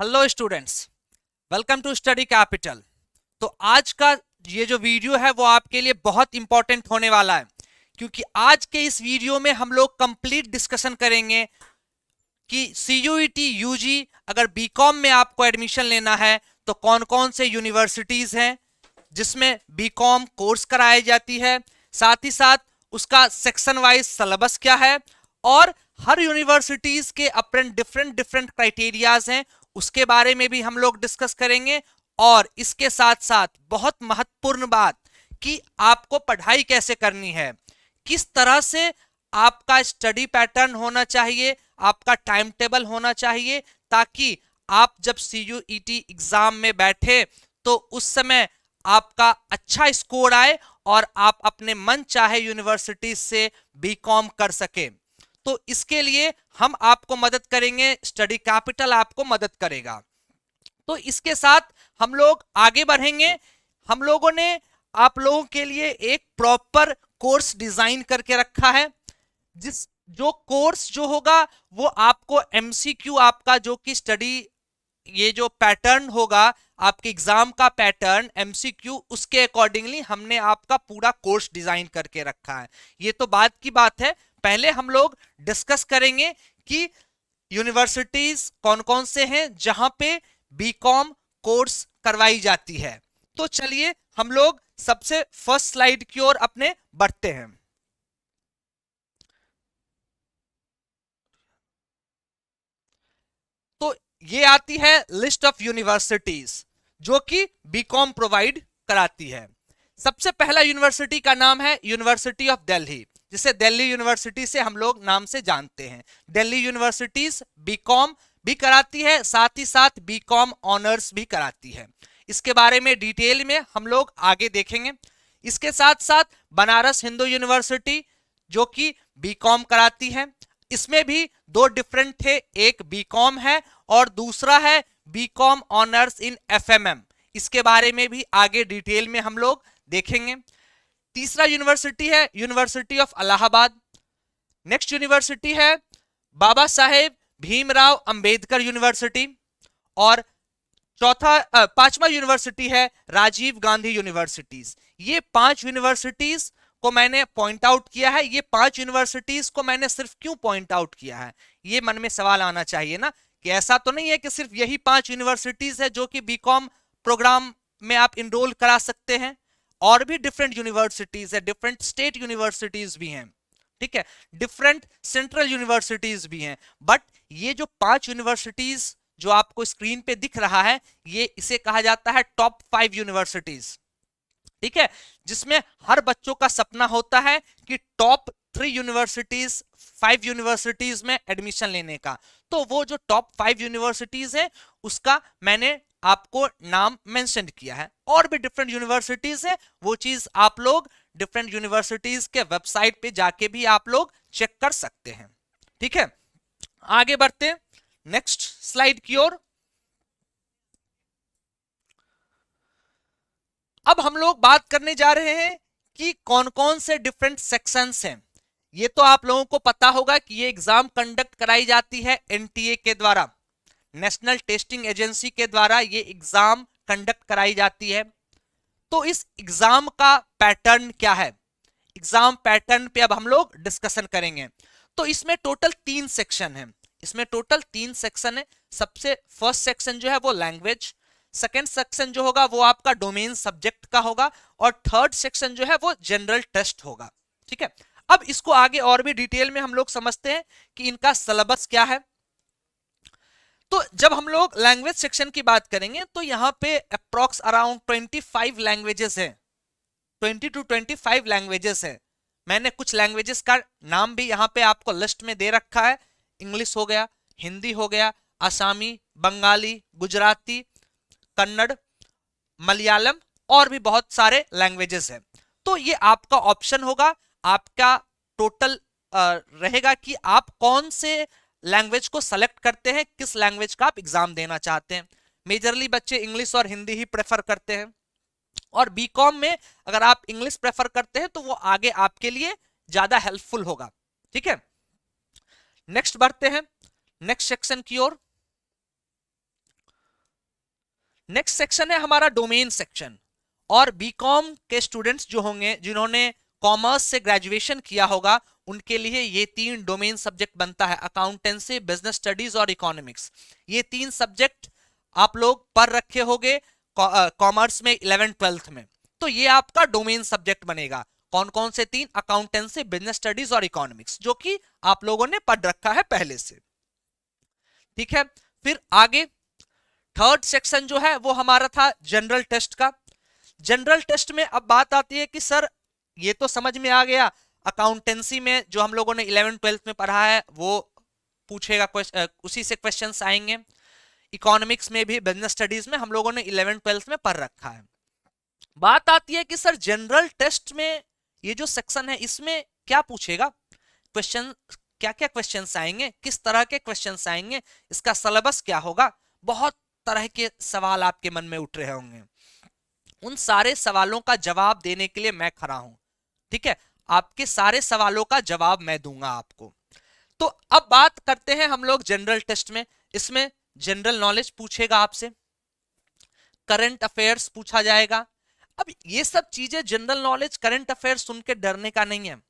Hello students, welcome to study capital. तो आज का ये जो वीडियो है वो आपके लिए बहुत इंपॉर्टेंट होने वाला है, क्योंकि आज के इस वीडियो में हम लोग कंप्लीट डिस्कशन करेंगे कि सीयूईटी यूजी अगर बीकॉम में आपको एडमिशन लेना है तो कौन कौन से यूनिवर्सिटीज हैं जिसमें बीकॉम कोर्स कराई जाती है, साथ ही साथ उसका सेक्शन वाइज सिलेबस क्या है, और हर यूनिवर्सिटीज के अपने डिफरेंट डिफरेंट क्राइटेरियाज हैं, उसके बारे में भी हम लोग डिस्कस करेंगे। और इसके साथ साथ बहुत महत्वपूर्ण बात कि आपको पढ़ाई कैसे करनी है, किस तरह से आपका स्टडी पैटर्न होना चाहिए, आपका टाइम टेबल होना चाहिए, ताकि आप जब सीयूईटी एग्जाम में बैठे तो उस समय आपका अच्छा स्कोर आए और आप अपने मन चाहे यूनिवर्सिटी से बीकॉम कर सके। तो इसके लिए हम आपको मदद करेंगे, स्टडी कैपिटल आपको मदद करेगा। तो इसके साथ हम लोग आगे बढ़ेंगे। हम लोगों ने आप लोगों के लिए एक प्रॉपर कोर्स डिजाइन करके रखा है, जिस जो कोर्स जो होगा वो आपको एमसीक्यू, आपका जो कि स्टडी ये जो पैटर्न होगा आपके एग्जाम का पैटर्न एमसीक्यू, उसके अकॉर्डिंगली हमने आपका पूरा कोर्स डिजाइन करके रखा है। ये तो बाद की बात है, पहले हम लोग डिस्कस करेंगे कि यूनिवर्सिटीज कौन कौन से हैं जहां पे बीकॉम कोर्स करवाई जाती है। तो चलिए हम लोग सबसे फर्स्ट स्लाइड की ओर अपने बढ़ते हैं। तो ये आती है लिस्ट ऑफ यूनिवर्सिटीज जो कि बीकॉम प्रोवाइड कराती है। सबसे पहला यूनिवर्सिटी का नाम है यूनिवर्सिटी ऑफ दिल्ली, जिसे दिल्ली यूनिवर्सिटी से हम लोग नाम से जानते हैं। दिल्ली यूनिवर्सिटीज बीकॉम भी कराती है, साथ ही साथ बीकॉम ऑनर्स भी कराती है। इसके बारे में डिटेल में हम लोग आगे देखेंगे। इसके साथ साथ बनारस हिंदू यूनिवर्सिटी जो कि बीकॉम कराती है, इसमें भी दो डिफरेंट थे, एक बीकॉम है और दूसरा है बीकॉम ऑनर्स इन एफएमएम। इसके बारे में भी आगे डिटेल में हम लोग देखेंगे। तीसरा यूनिवर्सिटी है university of Allahabad. Next university है बाबा साहेब भीमराव अंबेडकर यूनिवर्सिटी। और पांचवा यूनिवर्सिटी है राजीव गांधी यूनिवर्सिटीज। ये पांच यूनिवर्सिटीज को मैंने पॉइंट आउट किया है। ये पांच यूनिवर्सिटीज को मैंने सिर्फ क्यों पॉइंट आउट किया है, ये मन में सवाल आना चाहिए ना, कि ऐसा तो नहीं है कि सिर्फ यही पांच यूनिवर्सिटीज है जो कि बीकॉम प्रोग्राम में आप इनरोल करा सकते हैं। और भी डिफरेंट यूनिवर्सिटीज है, डिफरेंट स्टेट यूनिवर्सिटीज भी हैं, ठीक है, डिफरेंट सेंट्रल यूनिवर्सिटीज भी हैं। बट ये जो पांच यूनिवर्सिटीज जो आपको स्क्रीन पे दिख रहा है, ये इसे कहा जाता है टॉप 5 यूनिवर्सिटीज, ठीक है, जिसमें हर बच्चों का सपना होता है कि टॉप 3 यूनिवर्सिटीज 5 यूनिवर्सिटीज में एडमिशन लेने का। तो वो जो टॉप 5 यूनिवर्सिटीज है उसका मैंने आपको नाम मेंशन किया है। और भी डिफरेंट यूनिवर्सिटीज है, वो चीज आप लोग डिफरेंट यूनिवर्सिटीज के वेबसाइट पे जाके भी आप लोग चेक कर सकते हैं, ठीक है। आगे बढ़ते हैं नेक्स्ट स्लाइड की ओर। अब हम लोग बात करने जा रहे हैं कि कौन कौन से डिफरेंट सेक्शंस हैं। ये तो आप लोगों को पता होगा कि ये एग्जाम कंडक्ट कराई जाती है एनटीए के द्वारा, नेशनल टेस्टिंग एजेंसी के द्वारा ये एग्जाम कंडक्ट कराई जाती है। तो इस एग्जाम का पैटर्न क्या है, एग्जाम पैटर्न पे अब हम लोग डिस्कशन करेंगे। तो इसमें टोटल 3 सेक्शन है, इसमें टोटल 3 सेक्शन है। सबसे फर्स्ट सेक्शन जो है वो लैंग्वेज, सेकेंड सेक्शन जो होगा वो आपका डोमेन सब्जेक्ट का होगा, और थर्ड सेक्शन जो है वो जनरल टेस्ट होगा, ठीक है। अब इसको आगे और भी डिटेल में हम लोग समझते हैं कि इनका सिलेबस क्या है। तो जब हम लोग लैंग्वेज सेक्शन की बात करेंगे तो यहाँ पे अप्रॉक्स अराउंड 25 लैंग्वेजेस हैं, 20 to 25 लैंग्वेजेस है। मैंने कुछ लैंग्वेजेस का नाम भी यहाँ पे आपको लिस्ट में दे रखा है। इंग्लिश हो गया, हिंदी हो गया, आसामी, बंगाली, गुजराती, कन्नड़, मलयालम, और भी बहुत सारे लैंग्वेजेस हैं। तो ये आपका ऑप्शन होगा, आपका टोटल रहेगा कि आप कौन से लैंग्वेज को सेलेक्ट करते हैं, किस लैंग्वेज का आप एग्जाम देना चाहते हैं। मेजरली बच्चे इंग्लिश और हिंदी ही प्रेफर करते हैं, और बीकॉम में अगर आप इंग्लिश प्रेफर करते हैं तो वो आगे आपके लिए ज्यादा हेल्पफुल होगा, ठीक है। नेक्स्ट बढ़ते हैं नेक्स्ट सेक्शन की ओर। नेक्स्ट सेक्शन है हमारा डोमेन सेक्शन। और बीकॉम के स्टूडेंट्स जो होंगे, जिन्होंने कॉमर्स से ग्रेजुएशन किया होगा, उनके लिए ये 3 डोमेन सब्जेक्ट बनता है, अकाउंटेंसी, बिजनेस स्टडीज और इकोनॉमिक्स। ये 3 सब्जेक्ट आप लोग पढ़ रखे होंगे कॉमर्स में 11th-12th में, तो ये आपका डोमेन सब्जेक्ट बनेगा। कौन कौन से 3? अकाउंटेंसी, बिजनेस स्टडीज और इकोनॉमिक्स, जो कि आप लोगों ने पढ़ रखा है पहले से। ठीक है, फिर आगे थर्ड सेक्शन जो है वो हमारा था जनरल टेस्ट का। जनरल टेस्ट में अब बात आती है कि सर ये तो समझ में आ गया, अकाउंटेंसी में जो हम लोगों ने 11th-12th में पढ़ा है वो पूछेगा, उसी से क्वेश्चंस आएंगे। इकोनॉमिक्स में भी, बिजनेस स्टडीज में हम लोगों ने 11th-12th में पढ़ रखा है। बात आती है कि सर जनरल टेस्ट में ये जो सेक्शन है इसमें क्या पूछेगा, क्वेश्चन क्या क्या क्वेश्चंस आएंगे, किस तरह के क्वेश्चंस आएंगे, इसका सिलेबस क्या होगा। बहुत तरह के सवाल आपके मन में उठ रहे होंगे। उन सारे सवालों का जवाब देने के लिए मैं खड़ा हूं। ठीक है, आपके सारे सवालों का जवाब मैं दूंगा आपको। तो अब बात करते हैं हम लोग जनरल टेस्ट में। इसमें जनरल नॉलेज पूछेगा आपसे, करंट अफेयर्स पूछा जाएगा। अब ये सब चीजें, जनरल नॉलेज, करंट अफेयर्स सुन के डरने का नहीं है।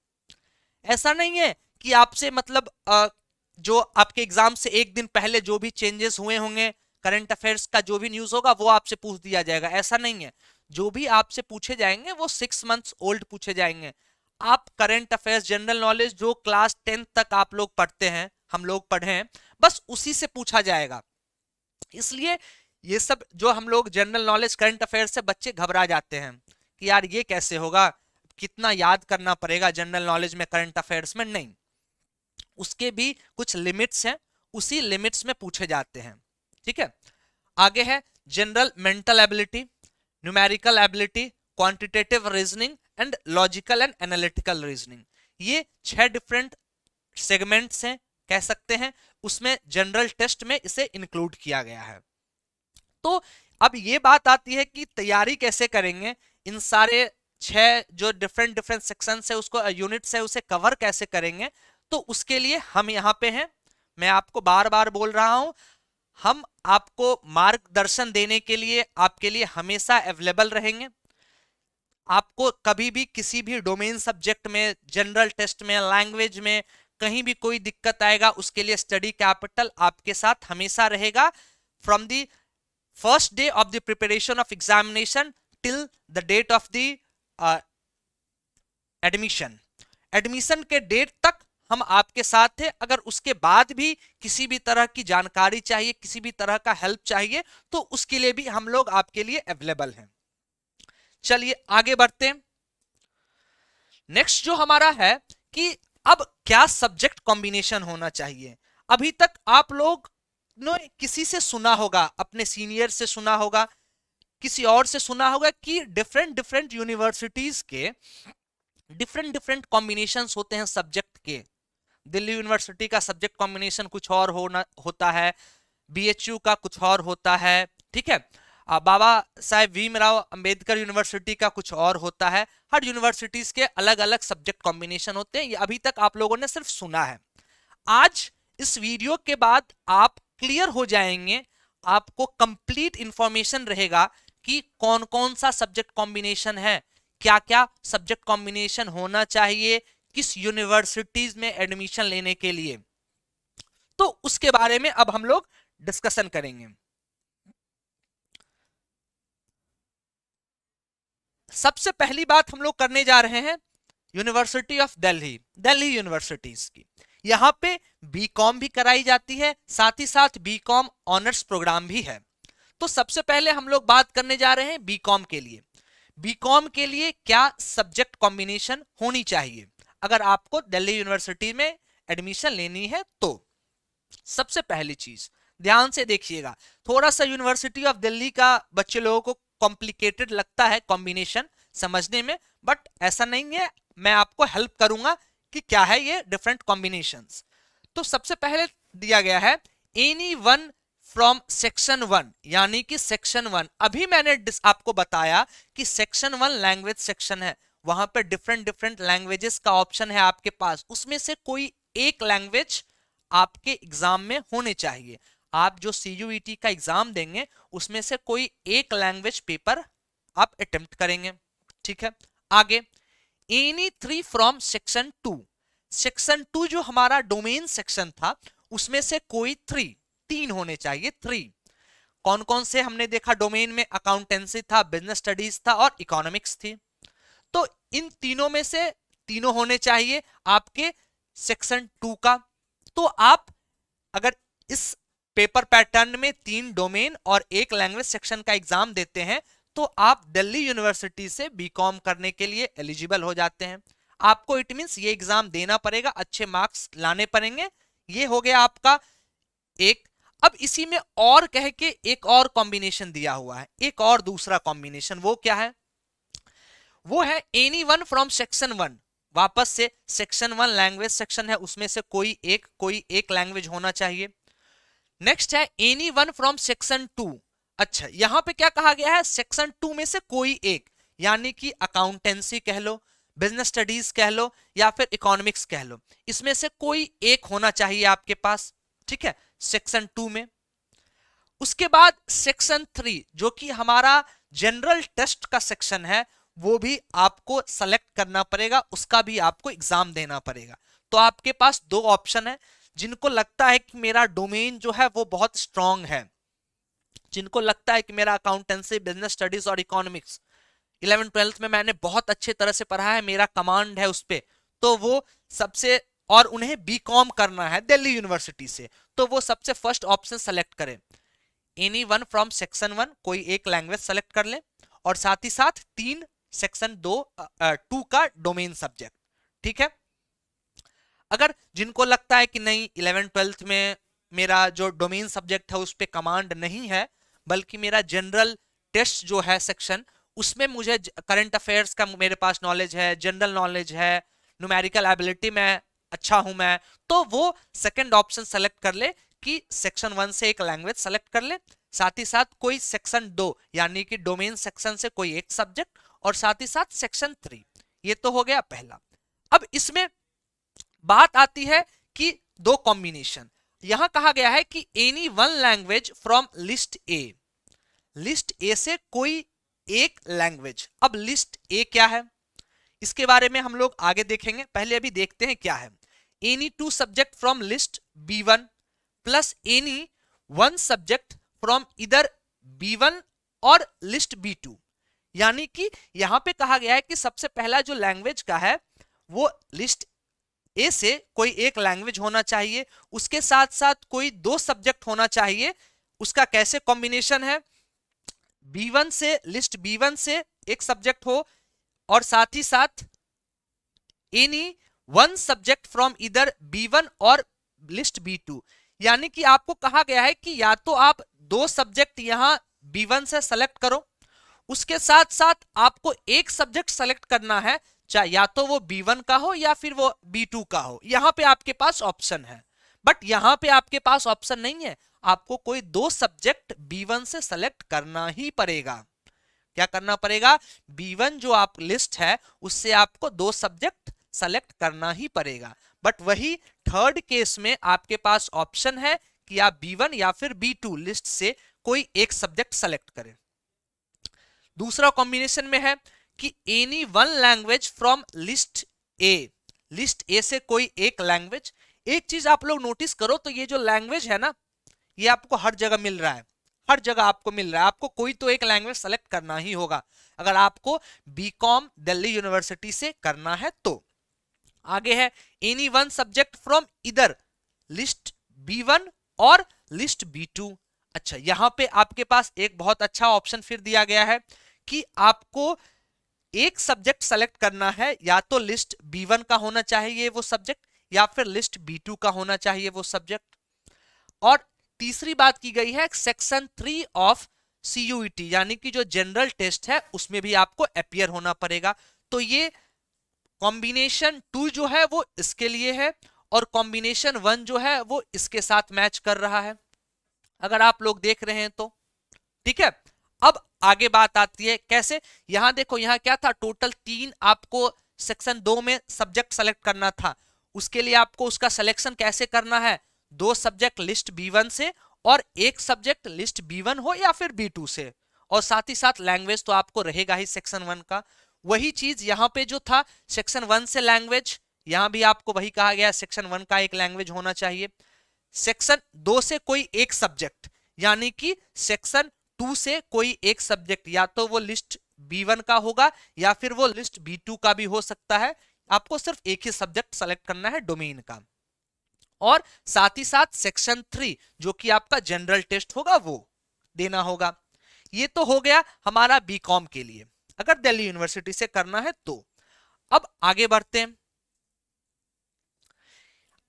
ऐसा नहीं है कि आपसे मतलब जो आपके एग्जाम से एक दिन पहले जो भी चेंजेस हुए होंगे, करंट अफेयर्स का जो भी न्यूज होगा वो आपसे पूछ दिया जाएगा, ऐसा नहीं है। जो भी आपसे पूछे जाएंगे वो 6 months ओल्ड पूछे जाएंगे। आप करंट अफेयर्स, जनरल नॉलेज जो क्लास 10th तक आप लोग पढ़ते हैं, हम लोग पढ़े हैं, बस उसी से पूछा जाएगा। इसलिए ये सब जो हम लोग जनरल नॉलेज, करंट अफेयर्स से बच्चे घबरा जाते हैं कि यार ये कैसे होगा, कितना याद करना पड़ेगा जनरल नॉलेज में, करंट अफेयर्स में। नहीं, उसके भी कुछ लिमिट्स हैं, उसी लिमिट्स में पूछे जाते हैं। ठीक है, आगे है general mental ability, numerical ability, quantitative reasoning and logical and analytical reasoning. ये 6 डिफरेंट सेगमेंट्स हैं, कह सकते हैं, उसमें जनरल टेस्ट में इसे इंक्लूड किया गया है। तो अब ये बात आती है कि तैयारी कैसे करेंगे, इन सारे 6 जो डिफरेंट डिफरेंट सेक्शन है, उसको यूनिट्स है, उसे कवर कैसे करेंगे। तो उसके लिए हम यहाँ पे हैं, मैं आपको बार बार बोल रहा हूं, हम आपको मार्गदर्शन देने के लिए आपके लिए हमेशा अवेलेबल रहेंगे। आपको कभी भी किसी भी डोमेन सब्जेक्ट में, जनरल टेस्ट में, लैंग्वेज में कहीं भी कोई दिक्कत आएगा, उसके लिए स्टडी कैपिटल आपके साथ हमेशा रहेगा, from the first day of the preparation of examination till the date of the admission. Admission के डेट तक हम आपके साथ थे। अगर उसके बाद भी किसी भी तरह की जानकारी चाहिए, किसी भी तरह का हेल्प चाहिए, तो उसके लिए भी हम लोग आपके लिए अवेलेबल हैं। चलिए आगे बढ़ते हैं। नेक्स्ट जो हमारा है कि अब क्या सब्जेक्ट कॉम्बिनेशन होना चाहिए। अभी तक आप लोग ने किसी से सुना होगा, अपने सीनियर से सुना होगा, किसी और से सुना होगा कि डिफरेंट डिफरेंट यूनिवर्सिटीज के डिफरेंट डिफरेंट कॉम्बिनेशंस होते हैं सब्जेक्ट के। दिल्ली यूनिवर्सिटी का सब्जेक्ट कॉम्बिनेशन कुछ और होता है, बीएचयू का कुछ और होता है। ठीक है, बाबा साहेब भीमराव अंबेडकर यूनिवर्सिटी का कुछ और होता है। हर यूनिवर्सिटीज के अलग अलग सब्जेक्ट कॉम्बिनेशन होते हैं, ये अभी तक आप लोगों ने सिर्फ सुना है। आज इस वीडियो के बाद आप क्लियर हो जाएंगे, आपको कंप्लीट इंफॉर्मेशन रहेगा कि कौन कौन सा सब्जेक्ट कॉम्बिनेशन है, क्या क्या सब्जेक्ट कॉम्बिनेशन होना चाहिए किस यूनिवर्सिटीज में एडमिशन लेने के लिए। तो उसके बारे में अब हम लोग डिस्कशन करेंगे। सबसे पहली बात हम लोग करने जा रहे हैं university of Delhi, Delhi universities की। यहां पे बीकॉम भी कराई जाती है, साथ ही साथ बीकॉम ऑनर्स प्रोग्राम भी है। तो सबसे पहले हम लोग बात करने जा रहे हैं बीकॉम के लिए। बीकॉम के लिए क्या सब्जेक्ट कॉम्बिनेशन होनी चाहिए अगर आपको दिल्ली यूनिवर्सिटी में एडमिशन लेनी है। तो सबसे पहली चीज ध्यान से देखिएगा, थोड़ा सा यूनिवर्सिटी ऑफ दिल्ली का बच्चे लोगों को कॉम्प्लिकेटेड लगता है कॉम्बिनेशन समझने में, बट ऐसा नहीं है, मैं आपको हेल्प करूंगा कि क्या है ये डिफरेंट कॉम्बिनेशंस। तो सबसे पहले दिया गया है एनी वन फ्रॉम सेक्शन 1, यानी कि सेक्शन 1। अभी मैंने आपको बताया कि सेक्शन 1 लैंग्वेज सेक्शन है, वहां पे डिफरेंट डिफरेंट लैंग्वेजेस का ऑप्शन है आपके पास, उसमें से कोई एक लैंग्वेज आपके एग्जाम में होने चाहिए। आप जो CUET का एग्जाम देंगे उसमें से कोई एक लैंग्वेज पेपर आप अटेम्प्ट करेंगे, ठीक है। आगे, एनी 3 फ्रॉम सेक्शन 2, सेक्शन 2 जो हमारा डोमेन सेक्शन था उसमें से कोई 3 होने चाहिए। 3 कौन कौन से हमने देखा डोमेन में? अकाउंटेंसी था, बिजनेस स्टडीज था और इकोनॉमिक्स थी। तो इन तीनों में से तीनों होने चाहिए आपके सेक्शन 2 का। तो आप अगर इस पेपर पैटर्न में 3 डोमेन और 1 लैंग्वेज सेक्शन का एग्जाम देते हैं तो आप दिल्ली यूनिवर्सिटी से बीकॉम करने के लिए एलिजिबल हो जाते हैं। आपको इट मींस ये एग्जाम देना पड़ेगा, अच्छे मार्क्स लाने पड़ेंगे। ये हो गया आपका एक। अब इसी में और कह के एक और कॉम्बिनेशन दिया हुआ है, एक और दूसरा कॉम्बिनेशन। वो क्या है? वो है एनी वन फ्रॉम सेक्शन 1। वापस से सेक्शन 1 लैंग्वेज सेक्शन है, उसमें से कोई एक लैंग्वेज होना चाहिए। नेक्स्ट है एनी वन फ्रॉम सेक्शन 2। अच्छा, यहां पे क्या कहा गया है? सेक्शन 2 में से कोई एक, यानी कि अकाउंटेंसी कह लो, बिजनेस स्टडीज कह लो या फिर इकोनॉमिक्स कह लो, इसमें से कोई एक होना चाहिए आपके पास, ठीक है, सेक्शन 2 में। उसके बाद सेक्शन 3 जो कि हमारा जनरल टेस्ट का सेक्शन है, वो भी आपको सेलेक्ट करना पड़ेगा, उसका भी आपको एग्जाम देना पड़ेगा। तो आपके पास 2 ऑप्शन है। जिनको लगता है कि मेरा डोमेन जो है वो बहुत स्ट्रांग है, जिनको लगता है कि मेरा अकाउंटेंसी, बिजनेस स्टडीज और इकोनॉमिक्स 11th-12th में मैंने बहुत अच्छे तरह से पढ़ा है, मेरा कमांड है उस पे, तो वो सबसे, और उन्हें बीकॉम करना है दिल्ली यूनिवर्सिटी से, तो वो सबसे फर्स्ट ऑप्शन सेलेक्ट करें, एनी वन फ्रॉम सेक्शन 1, कोई एक लैंग्वेज सेलेक्ट कर ले, और साथ ही साथ 3 सेक्शन 2 का डोमेन सब्जेक्ट, ठीक है। अगर जिनको लगता है कि नहीं 11th-12th में मेरा जो डोमेन सब्जेक्ट है उस पे कमांड नहीं है, बल्कि मेरा जनरल टेस्ट जो है सेक्शन, उसमें मुझे करंट अफेयर्स का मेरे पास नॉलेज है, जनरल नॉलेज है, न्यूमेरिकल एबिलिटी में अच्छा हूं मैं, तो वो सेकंड ऑप्शन सेलेक्ट कर ले कि सेक्शन 1 से एक लैंग्वेज सेलेक्ट कर ले, साथ ही साथ कोई सेक्शन 2 यानी कि डोमेन सेक्शन से कोई एक सब्जेक्ट, और साथ ही साथ सेक्शन 3। ये तो हो गया पहला। अब इसमें बात आती है कि 2 कॉम्बिनेशन। यहां कहा गया है कि any one language from list A, list A से कोई एक लैंग्वेज। अब लिस्ट ए क्या है इसके बारे में हम लोग आगे देखेंगे, पहले अभी देखते हैं क्या है। Any 2 subject from list B1 plus any 1 subject from इधर B1 और लिस्ट B2। यानी कि यहां पे कहा गया है कि सबसे पहला जो लैंग्वेज का है वो लिस्ट ए से कोई एक लैंग्वेज होना चाहिए, उसके साथ साथ कोई 2 सब्जेक्ट होना चाहिए। उसका कैसे कॉम्बिनेशन है? B1 से, लिस्ट B1 से एक सब्जेक्ट हो, और साथ ही साथ एनी 1 सब्जेक्ट फ्रॉम इधर B1 और लिस्ट B2। यानी कि आपको कहा गया है कि या तो आप 2 सब्जेक्ट यहां B1 से सेलेक्ट करो, उसके साथ साथ आपको एक सब्जेक्ट सेलेक्ट करना है, चाहे या तो वो B1 का हो या फिर वो B2 का हो। यहां पे आपके पास ऑप्शन है, बट यहां पे आपके पास ऑप्शन नहीं है, आपको कोई 2 सब्जेक्ट B1 से सेलेक्ट करना ही पड़ेगा। क्या करना पड़ेगा? B1 जो आप लिस्ट है उससे आपको 2 सब्जेक्ट सेलेक्ट करना ही पड़ेगा। बट वही थर्ड केस में आपके पास ऑप्शन है कि आप B1 या फिर B2 लिस्ट से कोई एक सब्जेक्ट सेलेक्ट करें। दूसरा कॉम्बिनेशन में है कि any 1 language from list A, list A से कोई एक लैंग्वेज। एक चीज आप लोग नोटिस करो, तो ये जो लैंग्वेज है ना, ये आपको हर जगह मिल रहा है, हर जगह आपको मिल रहा है। आपको कोई तो एक लैंग्वेज सेलेक्ट करना ही होगा अगर आपको बीकॉम दिल्ली यूनिवर्सिटी से करना है तो। आगे है एनी 1 सब्जेक्ट फ्रॉम इधर लिस्ट B1 और लिस्ट B2। अच्छा, यहां पे आपके पास एक बहुत अच्छा ऑप्शन फिर दिया गया है कि आपको एक सब्जेक्ट सेलेक्ट करना है, या तो लिस्ट B1 का होना चाहिए वो सब्जेक्ट, या फिर लिस्ट B2 का होना चाहिए वो सब्जेक्ट। और तीसरी बात की गई है सेक्शन 3 ऑफ CUET, यानी कि जो जनरल टेस्ट है उसमें भी आपको अपीयर होना पड़ेगा। तो ये कॉम्बिनेशन 2 जो है वो इसके लिए है, और कॉम्बिनेशन 1 जो है वो इसके साथ मैच कर रहा है, अगर आप लोग देख रहे हैं तो। ठीक है, अब आगे बात आती है कैसे। यहां देखो, यहां क्या था, टोटल 3 आपको सेक्शन 2 में सब्जेक्ट सेलेक्ट करना था। उसके लिए आपको उसका सिलेक्शन कैसे करना है? 2 सब्जेक्ट लिस्ट B1 से और एक सब्जेक्ट लिस्ट B1 हो या फिर B2 से, और साथ ही साथ लैंग्वेज तो आपको रहेगा ही सेक्शन 1 का। वही चीज यहाँ पे जो था सेक्शन 1 से लैंग्वेज, यहाँ भी आपको वही कहा गया सेक्शन 1 का एक लैंग्वेज होना चाहिए। सेक्शन 2 से कोई एक सब्जेक्ट, यानी कि सेक्शन 2 से कोई एक सब्जेक्ट, या तो वो लिस्ट B1 का होगा या फिर वो लिस्ट B2 का भी हो सकता है। आपको सिर्फ एक ही सब्जेक्ट सेलेक्ट करना है डोमेन का। और साथ ही साथ सेक्शन 3 जो कि आपका जनरल टेस्ट होगा वो देना होगा। ये तो हो गया हमारा बीकॉम के लिए, अगर दिल्ली यूनिवर्सिटी से करना है तो। अब आगे बढ़ते हैं।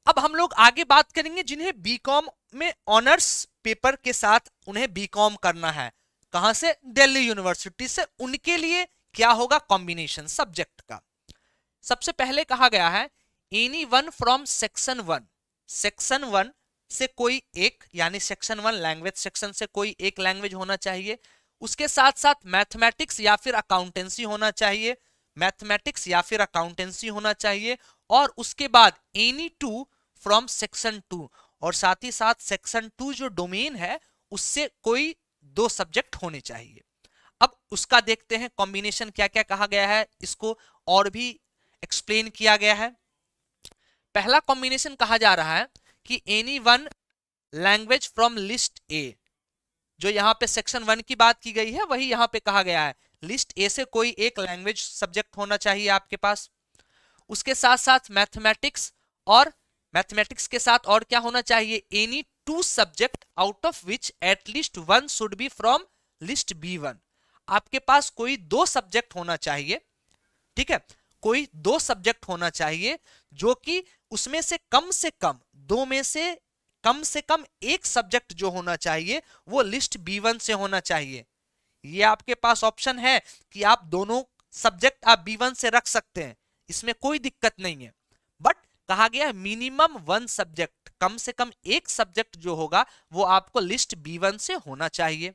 अब हम लोग आगे बात करेंगे जिन्हें बीकॉम में ऑनर्स पेपर के साथ उन्हें बीकॉम करना है, कहां से? दिल्ली यूनिवर्सिटी से। उनके लिए क्या होगा? कॉम्बिनेशन सब्जेक्ट का। सबसे पहले कहा गया है any one from section 1, section 1 से कोई एक, यानी सेक्शन 1 लैंग्वेज सेक्शन से कोई एक लैंग्वेज होना चाहिए। उसके साथ साथ मैथमेटिक्स या फिर अकाउंटेंसी होना चाहिए, मैथमेटिक्स या फिर अकाउंटेंसी होना चाहिए। और उसके बाद एनी 2 फ्रॉम सेक्शन 2, और साथ ही साथ सेक्शन 2 जो डोमेन है उससे कोई 2 सब्जेक्ट होने चाहिए। अब उसका देखते हैं कॉम्बिनेशन क्या क्या कहा गया है, इसको और भी एक्सप्लेन किया गया है। पहला कॉम्बिनेशन कहा जा रहा है कि any one language from list A, जो यहां पे सेक्शन 1 की बात की गई है वही यहां पे कहा गया है, लिस्ट ए से कोई एक लैंग्वेज सब्जेक्ट होना चाहिए आपके पास। उसके साथ साथ मैथमेटिक्स, और मैथमेटिक्स के साथ और क्या होना चाहिए? Any 2 subject out of which at least 1 should be from list B1। आपके पास कोई 2 सब्जेक्ट होना चाहिए, ठीक है, कोई 2 सब्जेक्ट होना चाहिए जो कि उसमें से कम 2 में से कम एक सब्जेक्ट जो होना चाहिए वो लिस्ट B1 से होना चाहिए। ये आपके पास ऑप्शन है कि आप दोनों सब्जेक्ट आप B1 से रख सकते हैं, इसमें कोई दिक्कत नहीं है। बट कहा गया है मिनिमम 1 सब्जेक्ट, कम से कम एक सब्जेक्ट जो होगा वो आपको लिस्ट B1 से होना चाहिए।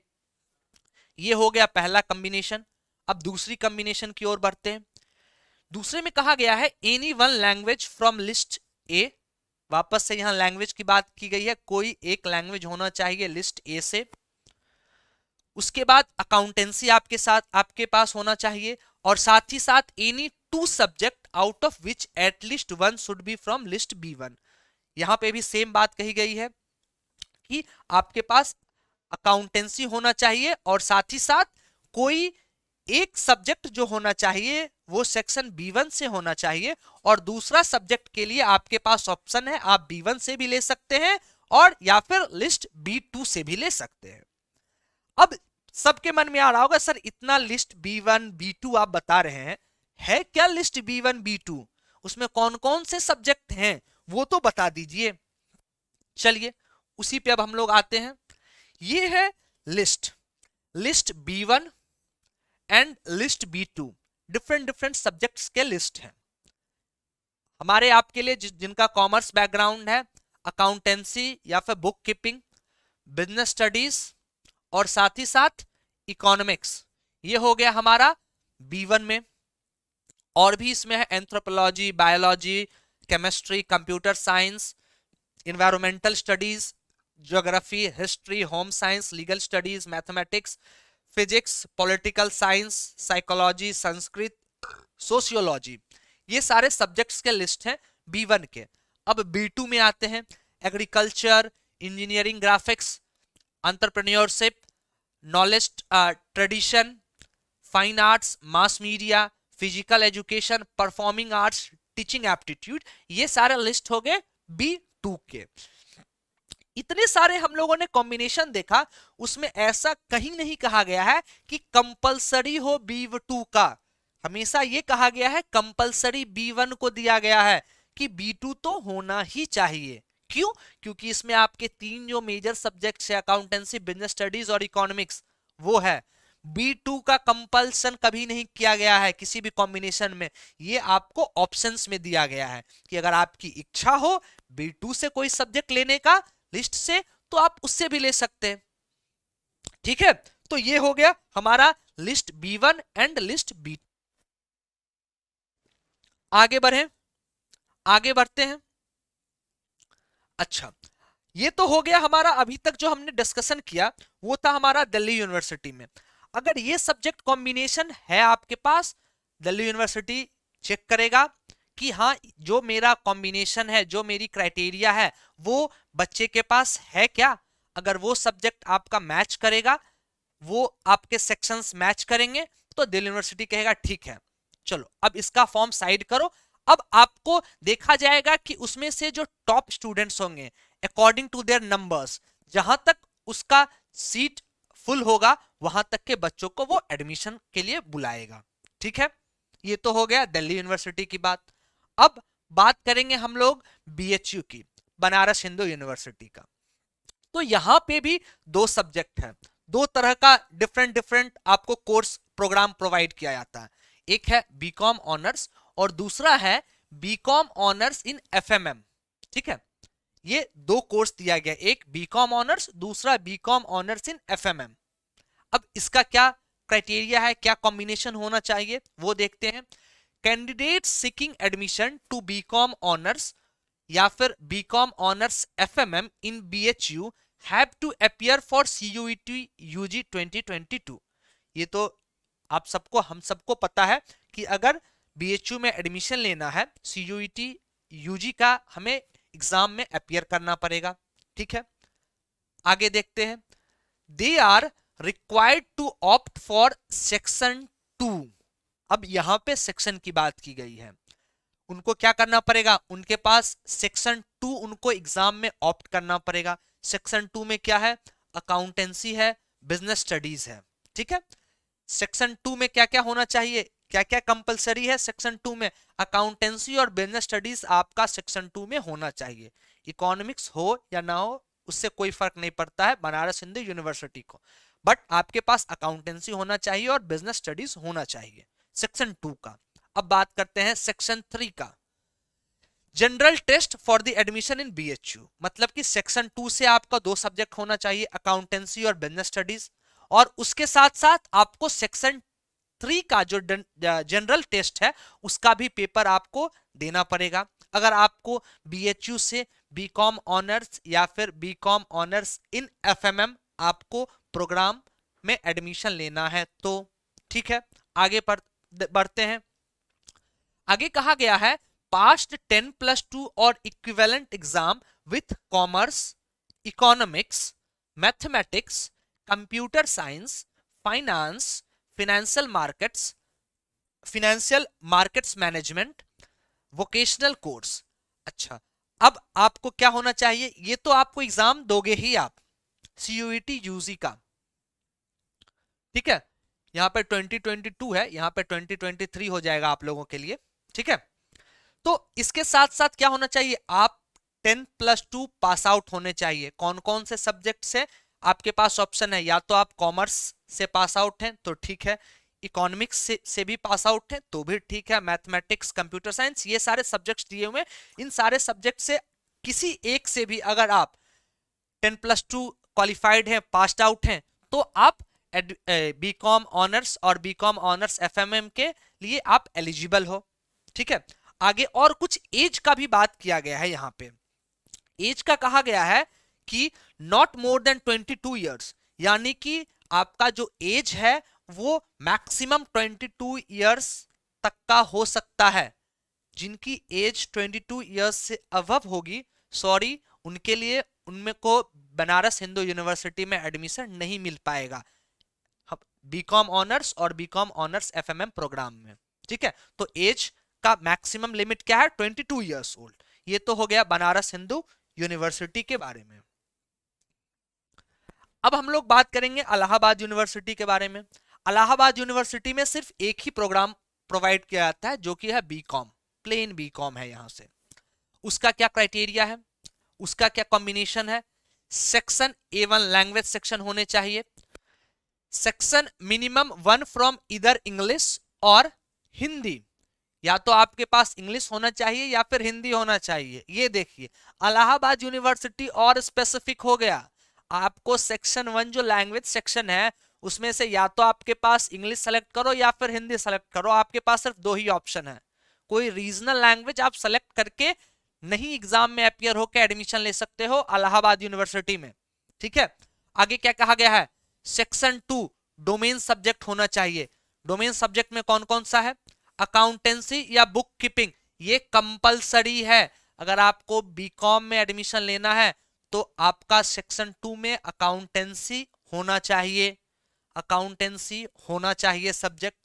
ये हो गया पहला कॉम्बिनेशन। अब दूसरी कॉम्बिनेशन की ओर बढ़ते हैं। दूसरे में कहा गया है any one language from list A, वापस से यहां लैंग्वेज की बात की गई है, कोई एक लैंग्वेज होना चाहिए लिस्ट ए से। उसके बाद अकाउंटेंसी आपके पास होना चाहिए, और साथ ही साथ any 2 subject out of which at least 1 should be from list B1। यहां पे भी सेम बात कही गई है कि आपके पास अकाउंटेंसी होना चाहिए, और साथ ही साथ कोई एक सब्जेक्ट जो होना चाहिए वो सेक्शन B1 से होना चाहिए, और दूसरा सब्जेक्ट के लिए आपके पास ऑप्शन है, आप B1 से भी ले सकते हैं और या फिर लिस्ट B2 से भी ले सकते हैं। अब सबके मन में आ रहा होगा सर इतना लिस्ट B1 B2 आप बता रहे हैं, है क्या लिस्ट B1 B2, उसमें कौन कौन से सब्जेक्ट हैं वो तो बता दीजिए। चलिए उसी पे अब हम लोग आते हैं। ये है list B1 and list B2, different subjects के लिस्ट हैं। हमारे आपके लिए जिनका कॉमर्स बैकग्राउंड है, अकाउंटेंसी या फिर बुक कीपिंग, बिजनेस स्टडीज और साथ ही साथ इकोनॉमिक्स, ये हो गया हमारा B1 में। और भी इसमें है anthropology, biology, chemistry, computer science, environmental studies, geography, history, home science, legal studies, mathematics, physics, political science, psychology, Sanskrit, sociology, ये सारे सब्जेक्ट्स के लिस्ट हैं B1 के। अब B2 में आते हैं agriculture, engineering, graphics, entrepreneurship, knowledge tradition, fine arts, mass media, physical education, performing arts, teaching aptitude, ये सारे लिस्ट हो गए B2 के। इतने सारे हम लोगों ने कॉम्बिनेशन देखा, उसमें ऐसा कहीं नहीं कहा गया है कि कंपलसरी हो B2 का, हमेशा ये कहा गया है कंपलसरी B1 को दिया गया है कि B2 तो होना ही चाहिए। क्यों? क्योंकि इसमें आपके 3 जो मेजर सब्जेक्ट्स है, अकाउंटेंसी, बिजनेस स्टडीज और इकोनॉमिक्स, वो है। B2 का कंपल्सन कभी नहीं किया गया है किसी भी कॉम्बिनेशन में, ये आपको ऑप्शंस में दिया गया है कि अगर आपकी इच्छा हो B2 से कोई सब्जेक्ट लेने का लिस्ट से तो आप उससे भी ले सकते हैं। ठीक है, तो ये हो गया हमारा list B1 and list B2। आगे बढ़ते हैं। अच्छा, ये तो हो गया हमारा अभी तक जो हमने डिस्कशन किया, वो था हमारा दिल्ली यूनिवर्सिटी में। अगर ये सब्जेक्ट कॉम्बिनेशन है आपके पास, दिल्ली यूनिवर्सिटी चेक करेगा कि हाँ जो मेरा कॉम्बिनेशन है, जो मेरी क्राइटेरिया है, वो बच्चे के पास है क्या। अगर वो सब्जेक्ट आपका मैच करेगा, वो आपके सेक्शंस मैच करेंगे, तो दिल्ली यूनिवर्सिटी कहेगा ठीक है चलो अब इसका फॉर्म साइड करो। अब आपको देखा जाएगा कि उसमें से जो टॉप स्टूडेंट्स होंगे अकॉर्डिंग टू देयर नंबर्स, जहां तक उसका सीट फुल होगा वहां तक के बच्चों को वो एडमिशन के लिए बुलाएगा। ठीक है, ये तो हो गया दिल्ली यूनिवर्सिटी की बात। अब बात करेंगे हम लोग बीएचयू की, बनारस हिंदू यूनिवर्सिटी का। तो यहां पे भी दो सब्जेक्ट है, दो तरह का डिफरेंट डिफरेंट आपको कोर्स प्रोग्राम प्रोवाइड किया जाता है। एक है बीकॉम ऑनर्स और दूसरा है बीकॉम ऑनर्स इन एफएमएम। ठीक है, ये दो कोर्स दिया गया, एक बीकॉम ऑनर्स, दूसरा बीकॉम ऑनर्स इन एफएमएम। अब इसका क्या क्राइटेरिया है, क्या कॉम्बिनेशन होना चाहिए वो देखते हैं। Candidate seeking admission to BCom honours या फिर BCom honours FMM in BHU have to appear for CUET UG 2022। ये तो आप सबको, हम सबको पता है कि अगर बीएचयू में एडमिशन लेना है, सीयूईटी यूजी का हमें एग्जाम में अपीयर करना पड़ेगा। ठीक है, आगे देखते हैं। They are required to opt for section 2। अब यहां पे सेक्शन की बात की गई है, उनको क्या करना पड़ेगा, उनके पास सेक्शन 2 उनको एग्जाम में ऑप्ट करना पड़ेगा। सेक्शन 2 में क्या है, अकाउंटेंसी है, बिजनेस स्टडीज है। ठीक है, सेक्शन 2 में क्या क्या होना चाहिए, क्या क्या कंपलसरी है सेक्शन 2 में, अकाउंटेंसी और बिजनेस स्टडीज आपका सेक्शन 2 में होना चाहिए। इकोनॉमिक्स हो या ना हो उससे कोई फर्क नहीं पड़ता है बनारस हिंदू यूनिवर्सिटी को, बट आपके पास अकाउंटेंसी होना चाहिए और बिजनेस स्टडीज होना चाहिए सेक्शन 2 का। अब बात करते हैं सेक्शन 3 का, general test for the admission in BHU. मतलब कि सेक्शन 2 से आपका दो सब्जेक्ट होना चाहिए, अकाउंटेंसी और बिजनेस स्टडीज, और उसके साथ साथ आपको सेक्शन 3 का जो जनरल टेस्ट है उसका भी पेपर आपको देना पड़ेगा। अगर आपको बीएचयू से बीकॉम ऑनर्स या फिर बीकॉम ऑनर्स इन एफएमएम आपको प्रोग्राम में एडमिशन लेना है तो। ठीक है, आगे बढ़ते हैं। आगे कहा गया है पास्ट 10+2 और equivalent exam with commas, economics, mathematics, computer science, finance, financial markets management, vocational course. अच्छा, अब आपको क्या होना चाहिए, ये तो आपको एग्जाम दोगे ही आप सीयूईटी यूजी का। ठीक है, यहां पे 2022 है, यहां पे 2023 हो जाएगा आप लोगों के लिए। ठीक है, तो इसके साथ साथ क्या होना चाहिए, आप 10+2 पास आउट होने चाहिए। कौन कौन से सब्जेक्ट से आपके पास ऑप्शन है, या तो आप कॉमर्स से पास आउट हैं तो ठीक है, इकोनॉमिक्स से भी पास आउट है तो भी ठीक है, मैथमेटिक्स, कंप्यूटर साइंस, ये सारे सब्जेक्ट्स दिए हुए, इन सारे सब्जेक्ट से किसी एक से भी अगर आप 10+2 क्वालिफाइड हैं, पास्ड आउट हैं, तो आप बीकॉम ऑनर्स और बीकॉम ऑनर्स एफएमएम के लिए आप एलिजिबल हो। ठीक है, आगे और कुछ एज का भी बात किया गया है। यहां पे एज का कहा गया है कि नॉट मोर देन 22 ईयर्स, यानी कि आपका जो एज है वो मैक्सिमम 22 ईयर्स तक का हो सकता है। जिनकी एज 22 ईयर्स से अबव होगी, सॉरी, उनके लिए उनमें को बनारस हिंदू यूनिवर्सिटी में एडमिशन नहीं मिल पाएगा बीकॉम ऑनर्स और बीकॉम ऑनर्स एफएमएम प्रोग्राम में। ठीक है, तो एज का मैक्सिमम लिमिट क्या है, 22 ईयर्स ओल्ड। ये तो हो गया बनारस हिंदू यूनिवर्सिटी के बारे में। अब हम लोग बात करेंगे इलाहाबाद यूनिवर्सिटी के बारे में। इलाहाबाद यूनिवर्सिटी में सिर्फ एक ही प्रोग्राम प्रोवाइड किया जाता है जो कि है बीकॉम, प्लेन बीकॉम है यहां से। उसका क्या क्राइटेरिया है, उसका क्या कॉम्बिनेशन है, सेक्शन A1 लैंग्वेज सेक्शन होने चाहिए, सेक्शन मिनिमम 1 फ्रॉम इधर इंग्लिश और हिंदी, या तो आपके पास इंग्लिश होना चाहिए या फिर हिंदी होना चाहिए। ये देखिए इलाहाबाद यूनिवर्सिटी और स्पेसिफिक हो गया, आपको सेक्शन 1 जो लैंग्वेज सेक्शन है उसमें से या तो आपके पास इंग्लिश सेलेक्ट करो या फिर हिंदी सेलेक्ट करो, आपके पास सिर्फ दो ही ऑप्शन है। कोई रीजनल लैंग्वेज आप सेलेक्ट करके नहीं एग्जाम में अपियर होकर एडमिशन ले सकते हो इलाहाबाद यूनिवर्सिटी में। ठीक है, आगे क्या कहा गया है, सेक्शन 2 डोमेन सब्जेक्ट होना चाहिए। डोमेन सब्जेक्ट में कौन कौन सा है, अकाउंटेंसी या बुक कीपिंग, ये कंपलसरी है। अगर आपको बीकॉम में एडमिशन लेना है तो आपका सेक्शन 2 में अकाउंटेंसी होना चाहिए, अकाउंटेंसी होना चाहिए सब्जेक्ट।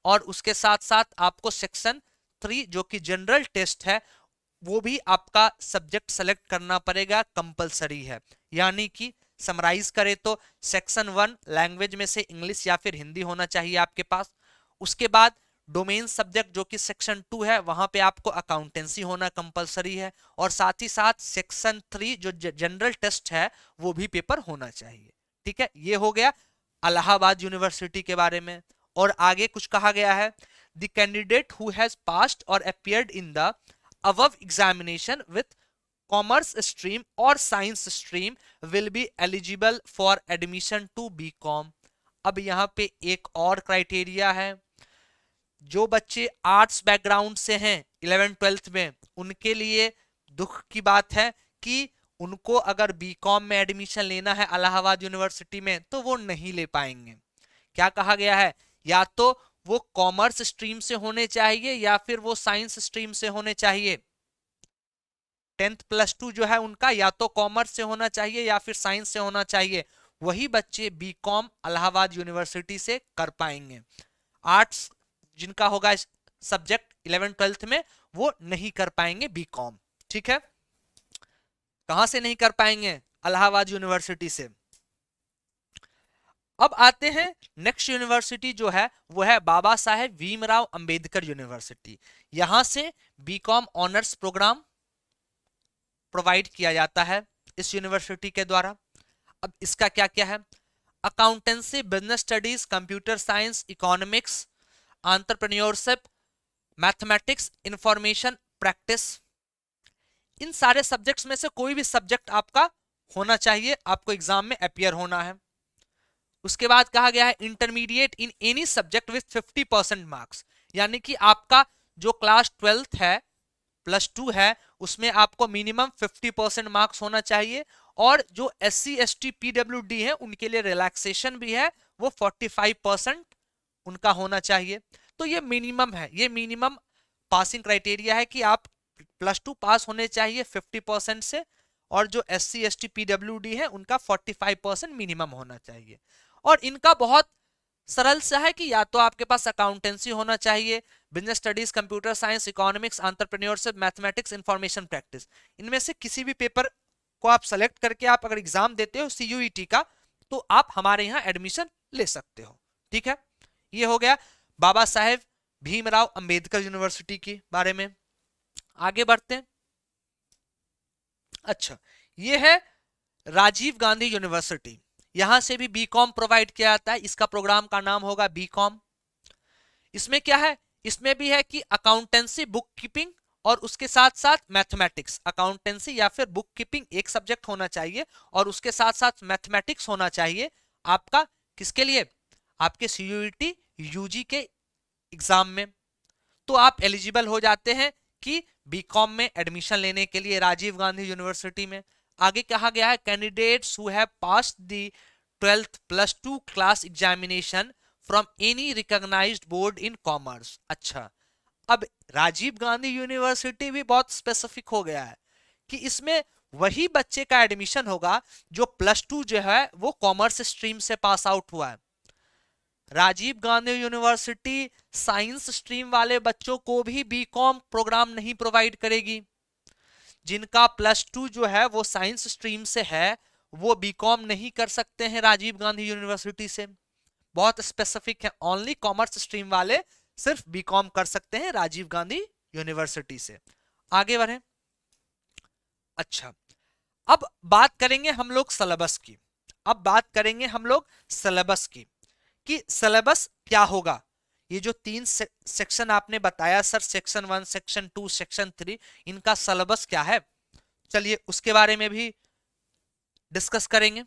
और उसके साथ साथ आपको सेक्शन 3 जो कि जनरल टेस्ट है वो भी आपका सब्जेक्ट सेलेक्ट करना पड़ेगा, कंपलसरी है। यानी कि समराइज करें तो सेक्शन 1 लैंग्वेज में से इंग्लिश या फिर हिंदी होना चाहिए आपके पास। उसके बाद डोमेन सब्जेक्ट जो कि सेक्शन 2 है वहां पे आपको अकाउंटेंसी होना कंपलसरी है, और साथ ही साथ सेक्शन 3 जो जनरल टेस्ट है वो भी पेपर होना चाहिए। ठीक है, ये हो गया इलाहाबाद यूनिवर्सिटी के बारे में। और आगे कुछ कहा गया है, the candidate who has passed और appeared in the above examination with commerce stream or science stream will be eligible for admission to BCom। अब यहां पे एक और क्राइटेरिया है, जो बच्चे आर्ट्स बैकग्राउंड से हैं 11th-12th में, उनके लिए दुख की बात है कि उनको अगर बीकॉम में एडमिशन लेना है इलाहाबाद यूनिवर्सिटी में तो वो नहीं ले पाएंगे। क्या कहा गया है, या तो वो कॉमर्स स्ट्रीम से होने चाहिए या फिर वो साइंस स्ट्रीम से होने चाहिए। 10th+2 जो है उनका या तो कॉमर्स से होना चाहिए या फिर साइंस से होना चाहिए, वही बच्चे बीकॉम इलाहाबाद यूनिवर्सिटी से कर पाएंगे। आर्ट्स जिनका होगा सब्जेक्ट 11th-12th में वो नहीं कर पाएंगे बीकॉम। ठीक है, कहां से नहीं कर पाएंगे, इलाहाबाद यूनिवर्सिटी से। अब आते हैं नेक्स्ट यूनिवर्सिटी जो है वो है बाबा साहेब भीमराव अंबेडकर यूनिवर्सिटी। यहां से बीकॉम ऑनर्स प्रोग्राम प्रोवाइड किया जाता है इस यूनिवर्सिटी के द्वारा। अब इसका क्या क्या है, accountancy, business studies, computer science, economics, entrepreneurship, mathematics, information practice, इन सारे सब्जेक्ट्स में से कोई भी सब्जेक्ट आपका होना चाहिए, आपको एग्जाम में अपीयर होना है। उसके बाद कहा गया है intermediate in any subject with 50% marks, यानी कि आपका जो क्लास 12th है +2 है उसमें आपको मिनिमम 50% मार्क्स होना चाहिए। और जो SC ST PWD है उनके लिए रिलैक्सेशन भी है, वो 45% उनका होना चाहिए। तो ये मिनिमम है, ये मिनिमम पासिंग क्राइटेरिया है कि आप +2 पास होने चाहिए 50% से, और जो SC ST PWD है उनका 45% मिनिमम होना चाहिए। और इनका बहुत सरल सा है कि या तो आपके पास अकाउंटेंसी होना चाहिए, business studies, computer science, economics, entrepreneurship, mathematics, information practice, इनमें से किसी भी पेपर को आप सेलेक्ट करके आप अगर एग्जाम देते हो CUET का तो आप हमारे यहाँ एडमिशन ले सकते हो। ठीक है, ये हो गया बाबा साहेब भीमराव अंबेडकर यूनिवर्सिटी के बारे में। आगे बढ़ते हैं। अच्छा, ये है राजीव गांधी यूनिवर्सिटी, यहां से भी बीकॉम प्रोवाइड किया जाता है। इसका प्रोग्राम का नाम होगा बीकॉम। इसमें क्या है, इसमें भी है कि अकाउंटेंसी, बुक कीपिंग और उसके साथ साथ मैथमेटिक्स। अकाउंटेंसी या फिर बुक कीपिंग एक सब्जेक्ट होना चाहिए और उसके साथ साथ मैथमेटिक्स होना चाहिए आपका, किसके लिए, आपके CUET UG के एग्जाम में। तो आप एलिजिबल हो जाते हैं कि बीकॉम में एडमिशन लेने के लिए राजीव गांधी यूनिवर्सिटी में। आगे कहा गया है candidates who have passed the 12th+2 class examination from any recognised board in commerce. अच्छा, अब राजीव गांधी यूनिवर्सिटी भी बहुत स्पेसिफिक हो गया है कि इसमें वही बच्चे का एडमिशन होगा जो +2 जो है वो कॉमर्स स्ट्रीम से पास आउट हुआ है। Rajiv Gandhi university science stream वाले बच्चों को भी बीकॉम प्रोग्राम नहीं प्रोवाइड करेगी। जिनका +2 जो है वो साइंस स्ट्रीम से है वो बीकॉम नहीं कर सकते हैं राजीव गांधी यूनिवर्सिटी से। बहुत स्पेसिफिक है, ओनली कॉमर्स स्ट्रीम वाले सिर्फ बीकॉम कर सकते हैं राजीव गांधी यूनिवर्सिटी से। आगे बढ़े। अच्छा, अब बात करेंगे हम लोग सिलेबस की। अब बात करेंगे हम लोग सिलेबस की कि सिलेबस क्या होगा। ये जो 3 सेक्शन आपने बताया सर, सेक्शन 1, सेक्शन 2, सेक्शन 3, इनका सिलेबस क्या है, चलिए उसके बारे में भी डिस्कस करेंगे।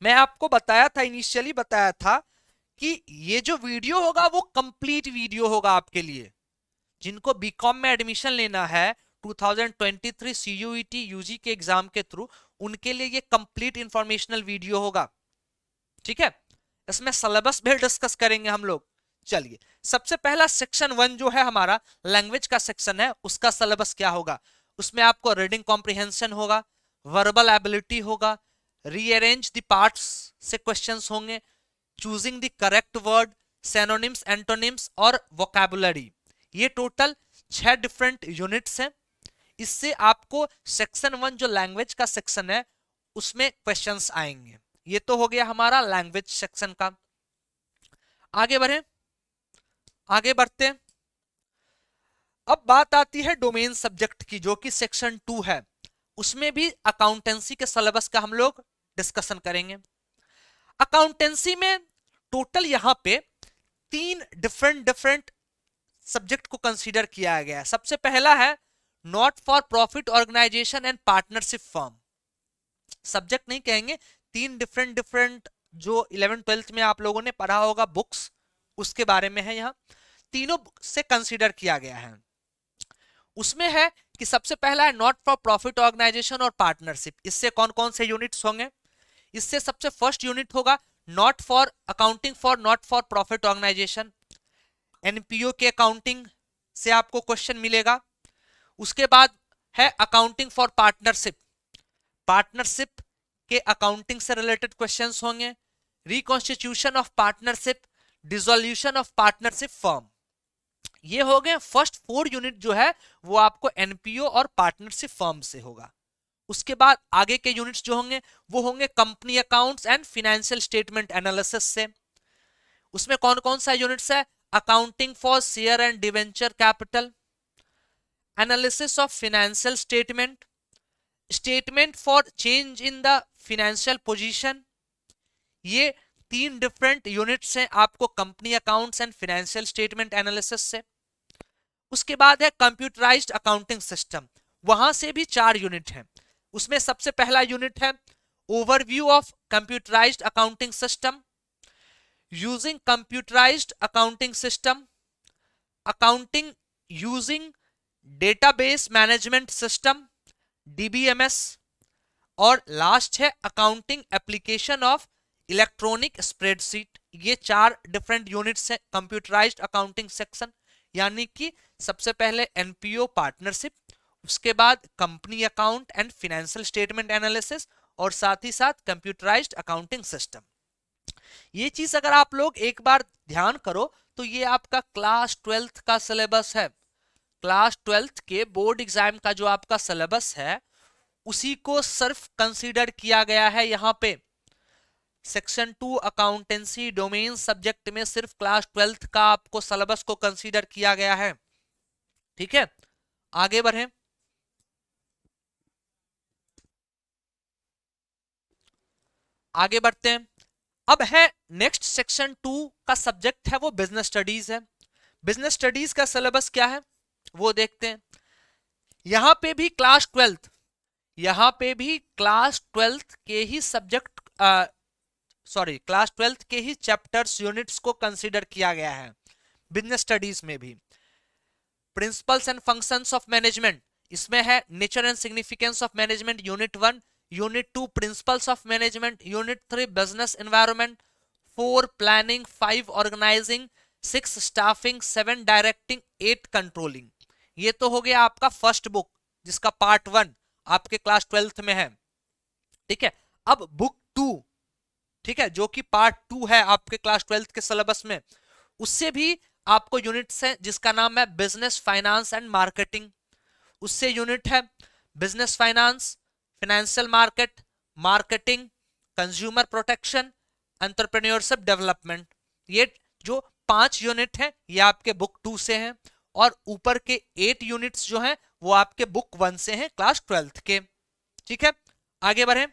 मैं आपको बताया था, इनिशियली बताया था कि ये जो वीडियो होगा वो कंप्लीट वीडियो होगा आपके लिए। जिनको बीकॉम में एडमिशन लेना है 2023 CUET UG के एग्जाम के थ्रू उनके लिए ये कंप्लीट इंफॉर्मेशनल वीडियो होगा। ठीक है, इसमें सिलेबस भी डिस्कस करेंगे हम लोग। चलिए, सबसे पहला सेक्शन 1 जो है हमारा लैंग्वेज का सेक्शन है, उसका सिलेबस क्या होगा? उसमें आपको रीडिंग कॉम्प्रिहेंशन होगा, वर्बल एबिलिटी होगा, रीअरेंज द पार्ट्स से क्वेश्चंस होंगे, choosing the correct word, synonyms, antonyms और वोकैबुलरी। ये टोटल 6 डिफरेंट यूनिट्स हैं। इससे आपको सेक्शन 1 जो लैंग्वेज का सेक्शन है उसमें क्वेश्चंस आएंगे। ये तो हो गया हमारा लैंग्वेज सेक्शन का। आगे बढ़ते हैं। अब बात आती है डोमेन सब्जेक्ट की, जो कि सेक्शन 2 है। उसमें भी अकाउंटेंसी के सिलेबस का हम लोग डिस्कशन करेंगे। अकाउंटेंसी में टोटल यहां पे 3 डिफरेंट सब्जेक्ट को कंसीडर किया गया है। सबसे पहला है not for profit organisation and partnership firm. Subject नहीं कहेंगे, 3 डिफरेंट जो 11th-12th में आप लोगों ने पढ़ा होगा बुक्स, उसके बारे में है। यहाँ तीनों से कंसीडर किया गया है। उसमें है कि सबसे पहला है नॉट फॉर प्रॉफिट ऑर्गेनाइजेशन और पार्टनरशिप। इससे कौन कौन से यूनिट्स होंगे? इससे सबसे फर्स्ट यूनिट होगा not for accounting for not for profit organisation. NPO के अकाउंटिंग से आपको क्वेश्चन मिलेगा। उसके बाद है अकाउंटिंग फॉर पार्टनरशिप। पार्टनरशिप के अकाउंटिंग से रिलेटेड क्वेश्चंस होंगे। Reconstitution of partnership, dissolution of partnership firm. ये हो गए फर्स्ट 4 यूनिट जो है वो आपको एनपीओ और पार्टनरशिप फर्म से होगा। उसके बाद आगे के यूनिट्स जो होंगे वो होंगे company accounts and financial statement analysis से। उसमें कौन कौन सा यूनिट्स है? Accounting for share and debenture capital, analysis of financial statement, statement for change in the financial position. ये 3 डिफरेंट यूनिट्स हैं आपको company accounts and financial statement analysis से। उसके बाद है कंप्यूटराइज्ड अकाउंटिंग सिस्टम, वहां से भी 4 यूनिट हैं। उसमें सबसे पहला यूनिट है overview of computerised accounting system, using computerised accounting system, accounting using database management system DBMS, और लास्ट है accounting application of electronic spreadsheet. ये 4 डिफरेंट यूनिट्स हैं कंप्यूटराइज्ड अकाउंटिंग सेक्शन। यानी कि सबसे पहले एनपीओ पार्टनरशिप, उसके बाद company account and financial statement analysis, और साथ ही साथ कंप्यूटराइज्ड अकाउंटिंग सिस्टम। ये चीज अगर आप लोग एक बार ध्यान करो तो ये आपका क्लास 12th का सिलेबस है। क्लास 12th के बोर्ड एग्जाम का जो आपका सिलेबस है उसी को सिर्फ कंसीडर किया गया है। यहाँ पे सेक्शन 2 अकाउंटेंसी डोमेन सब्जेक्ट में सिर्फ क्लास 12th का आपको सिलेबस को कंसीडर किया गया है। ठीक है, आगे बढ़ें। आगे बढ़ते हैं। अब है नेक्स्ट सेक्शन 2 का सब्जेक्ट है वो बिजनेस स्टडीज है। बिजनेस स्टडीज का सिलेबस क्या है वो देखते हैं। यहां पे भी क्लास 12th के ही सब्जेक्ट क्लास 12th के ही चैप्टर्स यूनिट्स को कंसीडर किया गया है बिजनेस स्टडीज में भी। Principles and functions of management, इसमें है nature and significance of management unit 1, unit 2 principles of management, unit 3 business environment, 4 planning, 5 organising, 6 staffing, 7 directing, 8 controlling. ये तो हो गया आपका फर्स्ट बुक जिसका पार्ट 1 आपके क्लास 12th में है। ठीक है, अब बुक 2, ठीक है, जो कि पार्ट 2 है आपके क्लास 12th के सिलेबस में, उससे भी आपको यूनिट्स है जिसका नाम है बिजनेस फाइनेंस एंड मार्केटिंग। उससे यूनिट है business finance, financial market, marketing, consumer protection, entrepreneurship development. ये जो 5 यूनिट है ये आपके बुक 2 से हैं, और ऊपर के 8 यूनिट्स जो हैं वो आपके बुक 1 से हैं क्लास 12th के। ठीक है, आगे बढ़े।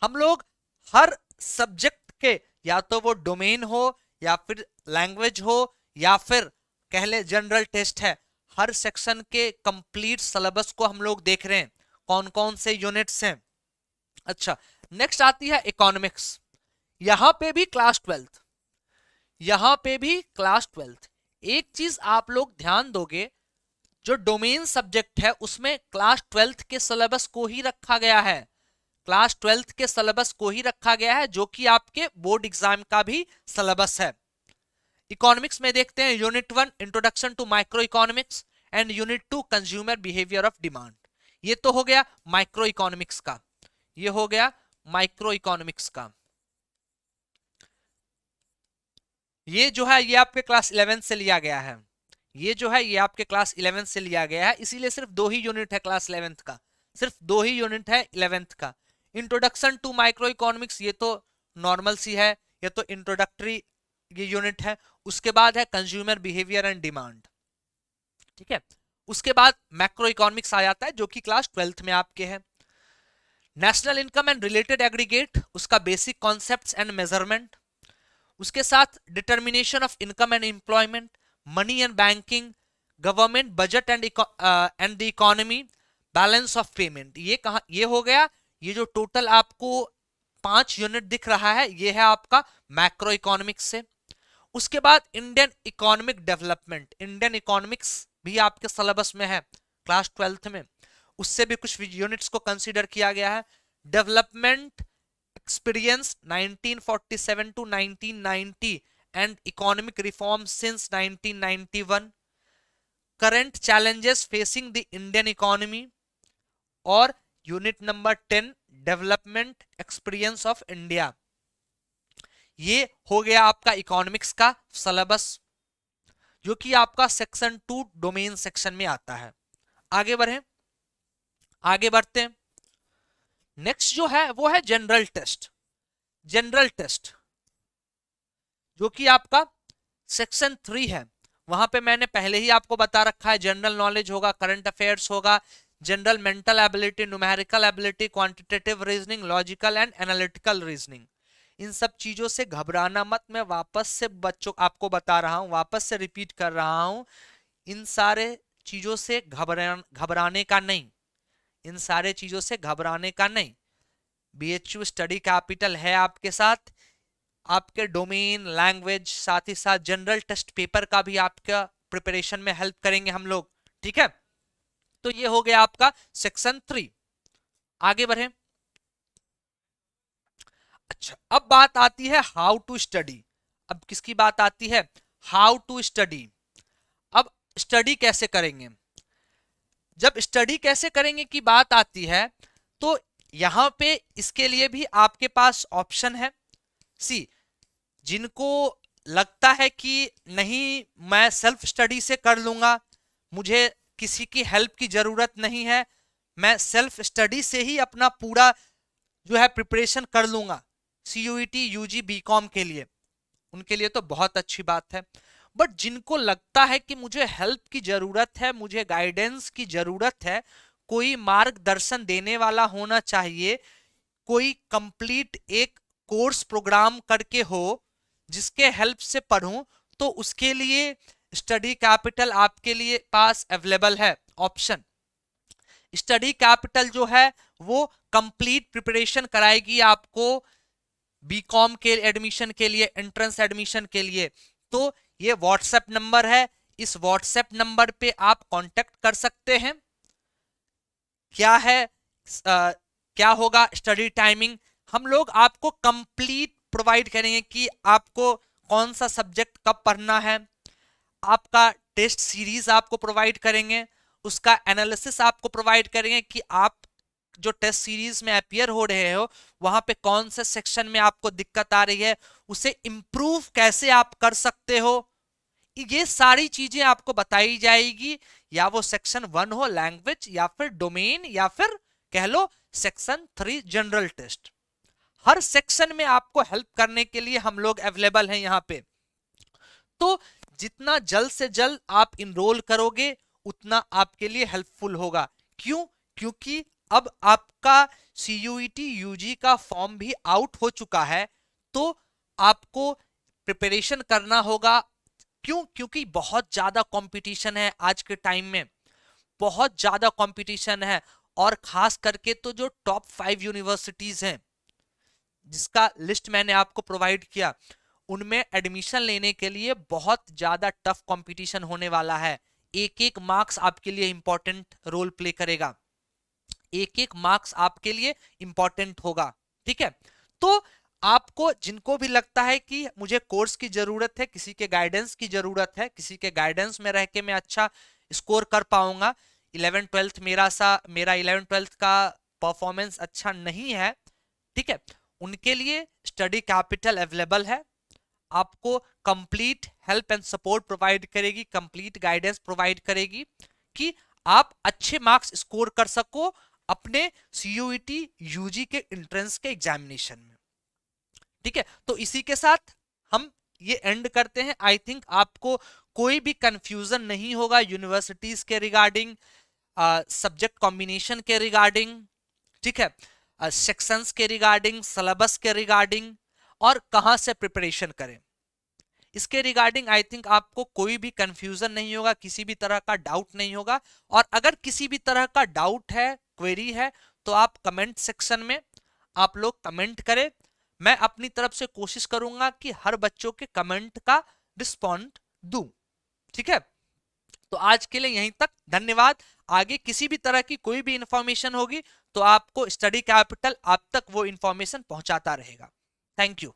हम लोग हर सब्जेक्ट के, या तो वो डोमेन हो या फिर लैंग्वेज हो या फिर कह ले जनरल टेस्ट है, हर सेक्शन के कंप्लीट सिलेबस को हम लोग देख रहे हैं कौन कौन से यूनिट्स हैं। अच्छा, नेक्स्ट आती है इकोनॉमिक्स। यहां पे भी क्लास 12th। एक चीज आप लोग ध्यान दोगे जो डोमेन सब्जेक्ट है उसमें क्लास 12th के सिलेबस को ही रखा गया है, क्लास 12th के सिलेबस को ही रखा गया है, जो कि आपके बोर्ड एग्जाम का भी सिलेबस है। इकोनॉमिक्स में देखते हैं unit 1 introduction to micro economics and unit 2 consumer behaviour of demand. ये तो हो गया माइक्रो इकोनॉमिक्स का, ये हो गया माइक्रो इकोनॉमिक्स का। ये जो है ये आपके क्लास 11 से लिया गया है, ये जो है ये आपके क्लास 11 से लिया गया है, इसीलिए सिर्फ 2 ही यूनिट है क्लास 11th का, सिर्फ 2 ही यूनिट है 11th का। इंट्रोडक्शन टू माइक्रो इकोनॉमिक्स ये तो नॉर्मल सी है, ये तो इंट्रोडक्टरी ये यूनिट है। उसके बाद है कंज्यूमर बिहेवियर एंड डिमांड, ठीक है। उसके बाद मैक्रो इकोनॉमिक्स आ जाता है जो कि क्लास 12th में आपके है। National income and related aggregate, उसका बेसिक कॉन्सेप्ट्स एंड मेजरमेंट। उसके साथ determination of income and employment, money and banking, government budget and the economy, balance of payment. ये कहा, ये हो गया, ये जो टोटल आपको 5 यूनिट दिख रहा है ये है आपका मैक्रो इकोनॉमिक्स से। उसके बाद Indian economic development, Indian economics भी आपके सिलेबस में है क्लास 12th में, उससे भी कुछ यूनिट्स को कंसीडर किया गया है। Development experience 1947 to 1990 and economic reform since 1991, current challenges facing the Indian economy, और unit number 10 development experience of India. ये हो गया आपका इकोनॉमिक्स का सिलेबस, जो कि आपका सेक्शन 2 डोमेन सेक्शन में आता है। आगे बढ़े, आगे बढ़ते हैं। नेक्स्ट जो है वो है जनरल टेस्ट। जनरल टेस्ट जो कि आपका सेक्शन 3 है, वहां पे मैंने पहले ही आपको बता रखा है जनरल नॉलेज होगा, करंट अफेयर्स होगा, general mental ability, numerical ability, quantitative reasoning, logical and analytical reasoning. इन सब चीजों से घबराना मत, मैं वापस से बच्चों आपको बता रहा हूं, वापस से रिपीट कर रहा हूं, इन सारे चीजों से घबराने का नहीं, इन सारे चीजों से घबराने का नहीं। बीएचयू स्टडी कैपिटल है आपके साथ, आपके डोमेन, लैंग्वेज, साथ ही साथ जनरल टेस्ट पेपर का भी आपका प्रिपरेशन में हेल्प करेंगे हम लोग, ठीक है। तो ये हो गया आपका सेक्शन 3। आगे बढ़े। अच्छा, अब बात आती है हाउ टू स्टडी। अब किसकी बात आती है? How to study. अब स्टडी कैसे करेंगे? जब स्टडी कैसे करेंगे की बात आती है तो यहां पे इसके लिए भी आपके पास ऑप्शन है। सी, जिनको लगता है कि नहीं मैं सेल्फ स्टडी से कर लूंगा, मुझे किसी की हेल्प की जरूरत नहीं है, मैं सेल्फ स्टडी से ही अपना पूरा जो है प्रिपरेशन कर लूंगा सीयूईटी, यूजी, बीकॉम के लिए, उनके लिए तो बहुत अच्छी बात है। बट जिनको लगता है कि मुझे हेल्प की जरूरत है, मुझे गाइडेंस की जरूरत है, कोई मार्गदर्शन देने वाला होना चाहिए, कोई कंप्लीट एक कोर्स प्रोग्राम करके हो जिसके हेल्प से पढ़ूं, तो उसके लिए स्टडी कैपिटल आपके लिए पास अवेलेबल है ऑप्शन। स्टडी कैपिटल जो है वो कंप्लीट प्रिपरेशन कराएगी आपको बीकॉम के एडमिशन के लिए, एंट्रेंस एडमिशन के लिए। तो ये व्हाट्सएप नंबर है, इस व्हाट्सएप नंबर पे आप कांटेक्ट कर सकते हैं। क्या है क्या होगा स्टडी टाइमिंग, हम लोग आपको कंप्लीट प्रोवाइड करेंगे कि आपको कौन सा सब्जेक्ट कब पढ़ना है, आपका टेस्ट सीरीज आपको प्रोवाइड करेंगे, उसका एनालिसिस आपको प्रोवाइड करेंगे कि आप जो टेस्ट सीरीज में अपियर हो रहे हो वहां पे कौन से सेक्शन में आपको दिक्कत आ रही है, उसे इंप्रूव कैसे आप कर सकते हो, ये सारी चीजें आपको बताई जाएगी। या वो सेक्शन 1 हो लैंग्वेज, या फिर डोमेन, या फिर कह लो सेक्शन 3 जनरल टेस्ट। हर सेक्शन में आपको हेल्प करने के लिए हम लोग अवेलेबल हैं यहाँ पे। तो जितना जल्द से जल्द आप इनरोल करोगे उतना आपके लिए हेल्पफुल होगा। क्यों? क्योंकि अब आपका सीयूईटी यूजी का फॉर्म भी आउट हो चुका है, तो आपको प्रिपरेशन करना होगा। क्यों? क्योंकि बहुत ज्यादा कंपटीशन है आज के टाइम में, बहुत ज्यादा कंपटीशन है। और खास करके तो जो टॉप 5 यूनिवर्सिटीज हैं जिसका लिस्ट मैंने आपको प्रोवाइड किया, उनमें एडमिशन लेने के लिए बहुत ज्यादा टफ कंपटीशन होने वाला है। एक एक मार्क्स आपके लिए इंपॉर्टेंट रोल प्ले करेगा, एक एक मार्क्स आपके लिए इंपॉर्टेंट होगा। ठीक है, तो आपको जिनको भी लगता है कि मुझे कोर्स की जरूरत है, किसी के गाइडेंस की जरूरत है, किसी के गाइडेंस में रह के मैं अच्छा स्कोर कर पाऊंगा, 11th-12th मेरा 11th-12th का परफॉर्मेंस अच्छा नहीं है, ठीक है, उनके लिए स्टडी कैपिटल अवेलेबल है, आपको complete help and support provide करेगी, कंप्लीट गाइडेंस प्रोवाइड करेगी कि आप अच्छे मार्क्स स्कोर कर सको अपने सीयूईटी यूजी के एंट्रेंस के एग्जामिनेशन में। ठीक है, तो इसी के साथ हम ये एंड करते हैं। आई थिंक आपको कोई भी कंफ्यूजन नहीं होगा यूनिवर्सिटीज के रिगार्डिंग, सब्जेक्ट कॉम्बिनेशन के रिगार्डिंग, ठीक है, सेक्शंस के रिगार्डिंग, सिलेबस के रिगार्डिंग, और कहां से प्रिपरेशन करें, इसके रिगार्डिंग आई थिंक आपको कोई भी कंफ्यूजन नहीं होगा, किसी भी तरह का डाउट नहीं होगा। और अगर किसी भी तरह का डाउट है, क्वेरी है, तो आप कमेंट सेक्शन में आप लोग कमेंट करें, मैं अपनी तरफ से कोशिश करूंगा कि हर बच्चों के कमेंट का रिस्पॉन्ड दूं। ठीक है, तो आज के लिए यहीं तक, धन्यवाद। आगे किसी भी तरह की कोई भी इंफॉर्मेशन होगी तो आपको स्टडी कैपिटल आप तक वो इंफॉर्मेशन पहुंचाता रहेगा। Thank you.